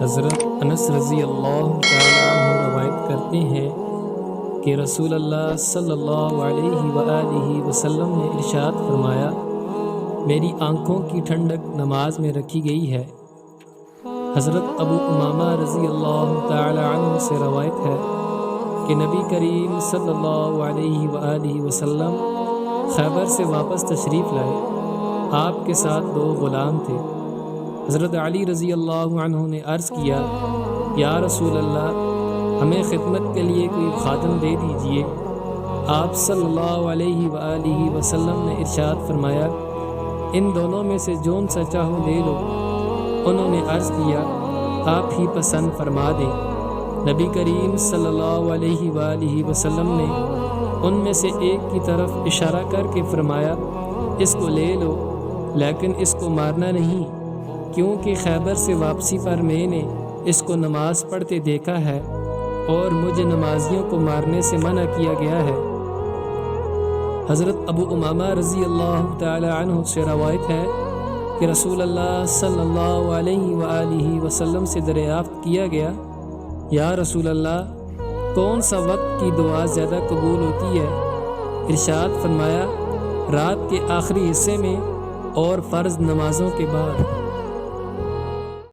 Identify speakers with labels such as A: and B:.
A: حضرت انس رضی اللہ تعالیٰ عنہ روایت کرتے ہیں کہ رسول اللہ صلی اللہ علیہ وآلہ وسلم نے ارشاد فرمایا، میری آنکھوں کی ٹھنڈک نماز میں رکھی گئی ہے۔ حضرت ابو امامہ رضی اللہ تعالیٰ عنہ سے روایت ہے کہ نبی کریم صلی اللہ علیہ وآلہ وسلم خیبر سے واپس تشریف لائے۔ آپ کے ساتھ 2 غلام تھے۔ حضرت علی رضی اللہ عنہ نے عرض کیا، یا رسول اللہ، ہمیں خدمت کے لیے کوئی خادم دے دیجئے۔ آپ صلی اللہ علیہ وآلہ وسلم نے ارشاد فرمایا، ان دونوں میں سے جون سا چاہو لے لو۔ انہوں نے عرض کیا، آپ ہی پسند فرما دیں۔ نبی کریم صلی اللہ علیہ وآلہ وسلم نے ان میں سے ایک کی طرف اشارہ کر کے فرمایا، اس کو لے لو، لیکن اس کو مارنا نہیں، کیونکہ خیبر سے واپسی پر میں نے اس کو نماز پڑھتے دیکھا ہے اور مجھے نمازیوں کو مارنے سے منع کیا گیا ہے۔ حضرت ابو امامہ رضی اللہ تعالی عنہ سے روایت ہے کہ رسول اللہ صلی اللہ علیہ وآلہ وسلم سے دریافت کیا گیا، یا رسول اللہ، کون سا وقت کی دعا زیادہ قبول ہوتی ہے؟ ارشاد فرمایا، رات کے آخری حصے میں اور فرض نمازوں کے بعد۔